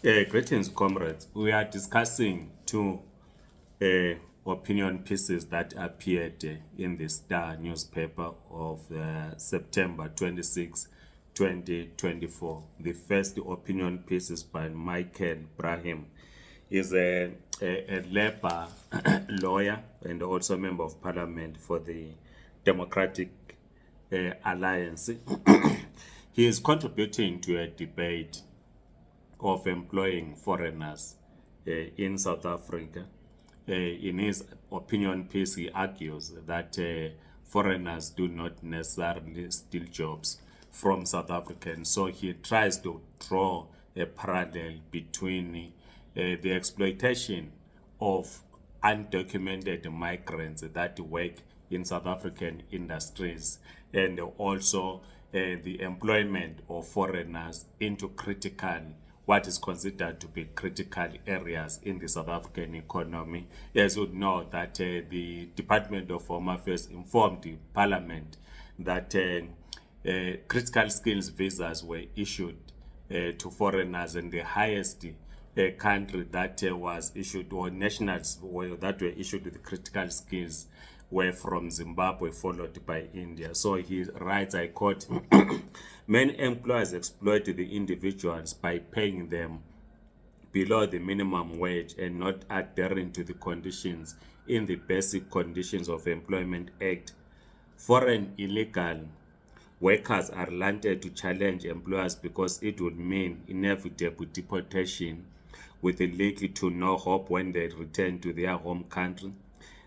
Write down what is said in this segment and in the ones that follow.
Greetings, comrades. We are discussing two opinion pieces that appeared in the Star newspaper of September 26, 2024. The first opinion piece is by Michael Brahim. He's a Labour lawyer and also member of parliament for the Democratic Alliance. He is contributing to a debate of employing foreigners in South Africa. In his opinion piece, he argues that foreigners do not necessarily steal jobs from South Africans. So he tries to draw a parallel between the exploitation of undocumented migrants that work in South African industries and also the employment of foreigners into what is considered to be critical areas in the South African economy. As you know, that the Department of Home Affairs informed the Parliament that critical skills visas were issued to foreigners, and the highest country that was issued, or nationals that were issued with critical skills, were from Zimbabwe, followed by India. So he writes, I quote, many employers exploit the individuals by paying them below the minimum wage and not adhering to the conditions in the Basic Conditions of Employment Act. Foreign illegal workers are reluctant to challenge employers because it would mean inevitable deportation with little to no hope when they return to their home country.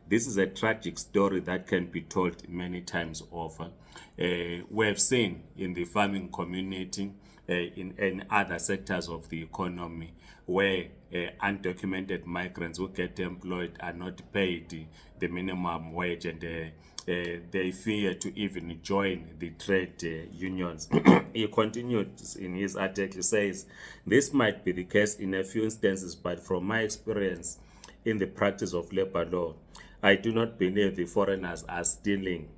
This is a tragic story that can be told many times over. We have seen in the farming community, in other sectors of the economy, where undocumented migrants who get employed are not paid the minimum wage, and they fear to even join the trade unions. He continues in his article, he says, this might be the case in a few instances, but from my experience in the practice of labor law, I do not believe the foreigners are stealing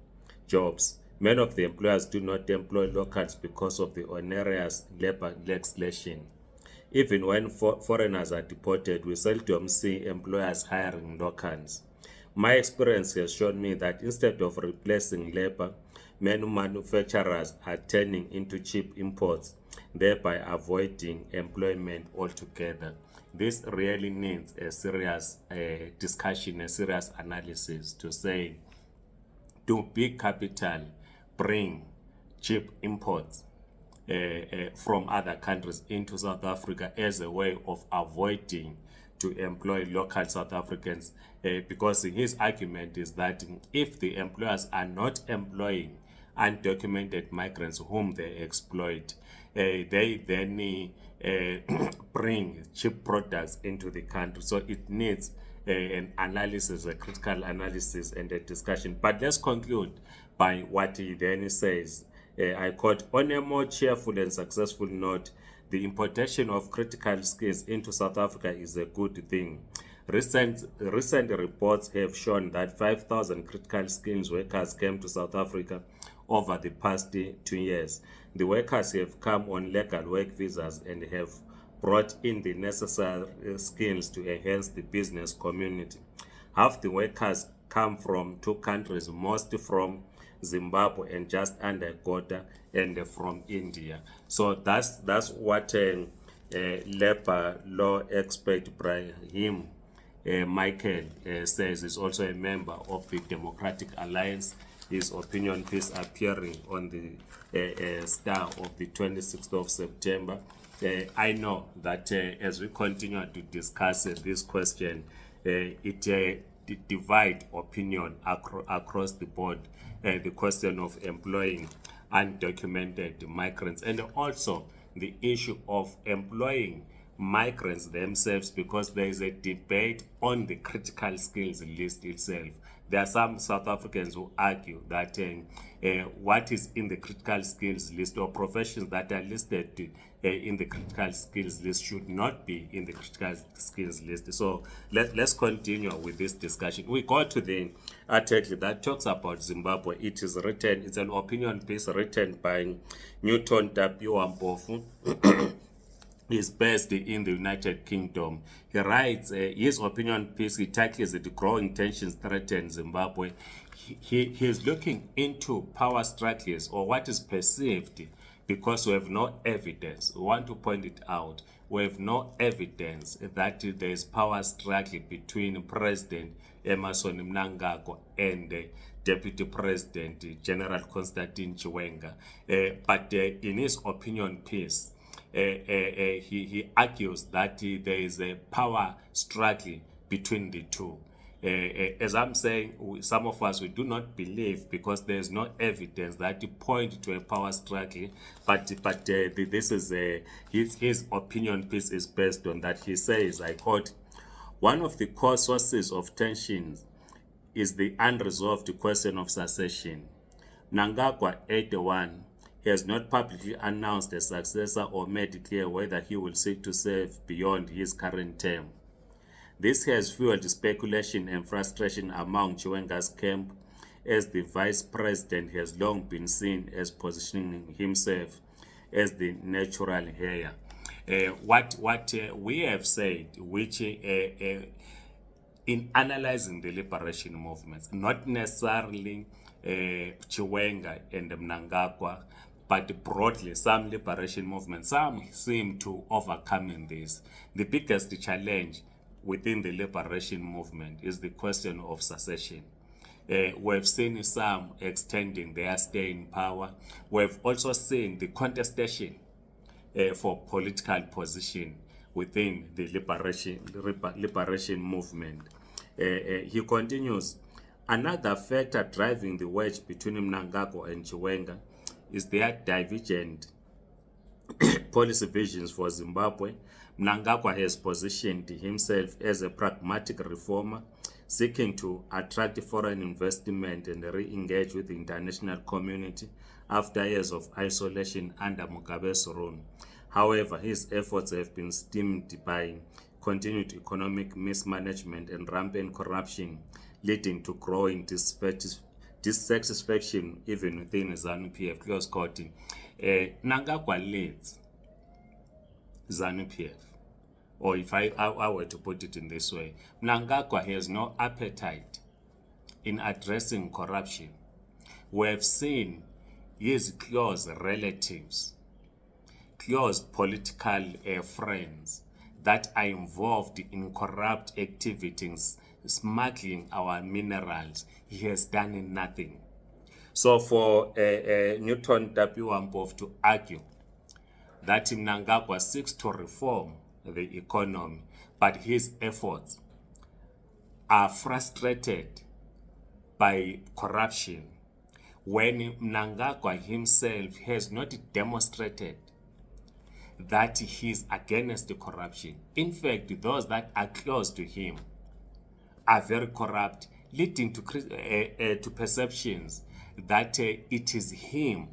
jobs. Many of the employers do not employ locals because of the onerous labor legislation. Even when foreigners are deported, we seldom see employers hiring locals. My experience has shown me that instead of replacing labor, many manufacturers are turning into cheap imports, thereby avoiding employment altogether. This really needs a serious discussion, a serious analysis to say, do big capital bring cheap imports from other countries into South Africa as a way of avoiding to employ local South Africans? Because his argument is that if the employers are not employing undocumented migrants whom they exploit, they then bring cheap products into the country. So it needs an analysis, a critical analysis and a discussion. But let's conclude by what he then says. I quote, on a more cheerful and successful note, the importation of critical skills into South Africa is a good thing. Recent reports have shown that 5,000 critical skills workers came to South Africa over the past 2 years. The workers have come on legal work visas and have brought in the necessary skills to enhance the business community. Half the workers come from two countries, most from Zimbabwe and just under a quarter and from India. So that's what labor law expert Brahim Michael says. Is also a member of the Democratic Alliance. His opinion piece appearing on the Star of the 26th of September. I know that as we continue to discuss this question, it divide opinion across the board. The question of employing undocumented migrants, and also the issue of employing migrants themselves, because there is a debate on the critical skills list itself. There are some South Africans who argue that what is in the critical skills list, or professions that are listed in the critical skills list, should not be in the critical skills list. So let's continue with this discussion. We go to the article that talks about Zimbabwe. It is written, it's an opinion piece written by Newton W. Wampofu. is based in the United Kingdom. He writes his opinion piece, he tackles the growing tensions threaten Zimbabwe. He is looking into power struggles or what is perceived because we have no evidence. We want to point it out. We have no evidence that there is power struggle between President Emerson Mnangagwa and Deputy President General Constantine Chiwenga. But in his opinion piece, he argues that there is a power struggle between the two. As I'm saying, some of us, we do not believe because there is no evidence that point to a power struggle. But this is his opinion piece is based on that. He says, I quote, one of the core sources of tensions is the unresolved question of succession. Mnangagwa, 81, has not publicly announced a successor or made clear whether he will seek to serve beyond his current term. This has fueled speculation and frustration among Chiwenga's camp, as the vice president has long been seen as positioning himself as the natural heir. What we have said, which in analyzing the liberation movements, not necessarily Chiwenga and Mnangagwa, but broadly some liberation movements, some seem to overcome in this. The biggest challenge within the liberation movement is the question of succession. We've seen some extending their stay in power. We've also seen the contestation for political position within the liberation movement. He continues, another factor driving the wedge between Mnangagwa and Chiwenga is their divergent policy visions for Zimbabwe. Mnangagwa has positioned himself as a pragmatic reformer, seeking to attract foreign investment and re-engage with the international community after years of isolation under Mugabe's rule. However, his efforts have been stemmed by continued economic mismanagement and rampant corruption, leading to growing dissatisfaction even within ZANU-PF. Close quoting. Mnangagwa leads ZANU-PF, or if I were to put it in this way, Mnangagwa has no appetite in addressing corruption. We have seen his close relatives, close political friends that are involved in corrupt activities, smuggling our minerals. He has done nothing. So for Newton Tapiwambov to argue that Mnangagwa seeks to reform the economy, but his efforts are frustrated by corruption, when Mnangagwa himself has not demonstrated that he is against the corruption. In fact, those that are close to him are very corrupt, leading to perceptions that it is him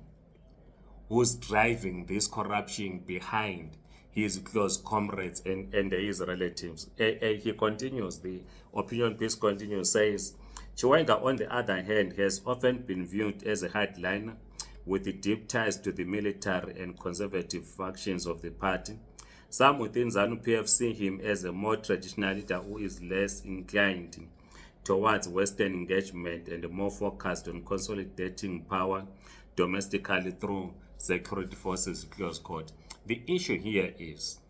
who's driving this corruption behind his close comrades and his relatives. He continues, the opinion piece continues, says, Chiwenga, on the other hand, has often been viewed as a hardliner with deep ties to the military and conservative factions of the party. Some within ZANU-PF see him as a more traditional leader who is less inclined towards Western engagement and more focused on consolidating power domestically through security forces, close quote. The issue here is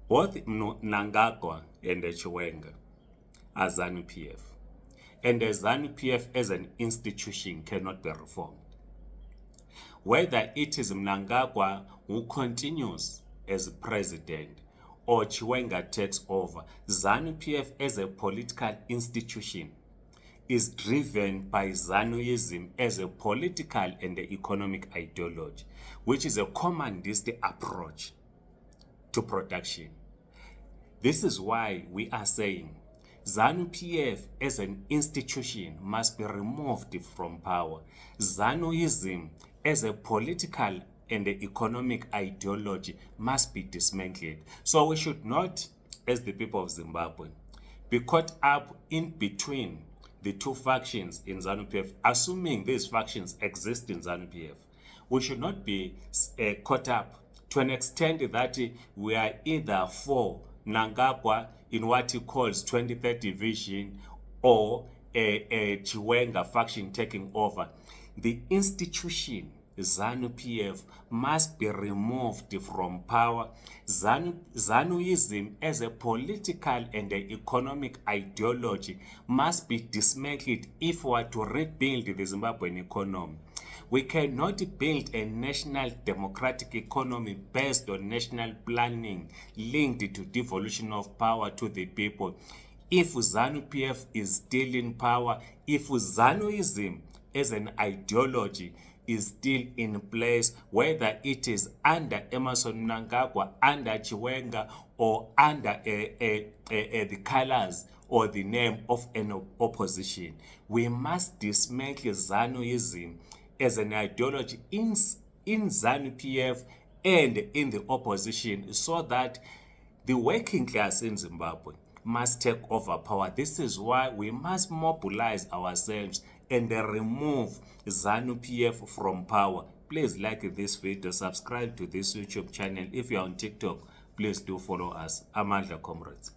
both Mnangagwa and Chiwenga are ZANU-PF, and the ZANU-PF as an institution cannot be reformed. Whether it is Mnangagwa who continues as president or Chiwenga takes over, ZANU-PF as a political institution is driven by ZANUism as a political and economic ideology, which is a commandist approach to production. This is why we are saying ZANU-PF as an institution must be removed from power. ZANUism as a political and economic ideology must be dismantled. So we should not, as the people of Zimbabwe, be caught up in between the two factions in ZANU-PF, assuming these factions exist in ZANU-PF. We should not be caught up to an extent that we are either for Mnangagwa in what he calls 23rd Division or a Chiwenga faction taking over. The institution ZANU-PF must be removed from power. ZANUism as a political and economic ideology must be dismantled if we are to rebuild the Zimbabwean economy. We cannot build a national democratic economy based on national planning linked to devolution of power to the people. If ZANU-PF is still in power, if ZANUism as an ideology is still in place, whether it is under Emerson Mnangagwa, under Chiwenga, or under the colors or the name of an opposition, we must dismantle ZANUism as an ideology in ZANU-PF and in the opposition, so that the working class in Zimbabwe must take over power. This is why we must mobilize ourselves and remove ZANU-PF from power. Please like this video, subscribe to this YouTube channel. If you're on TikTok, please do follow us. Amandla, comrades.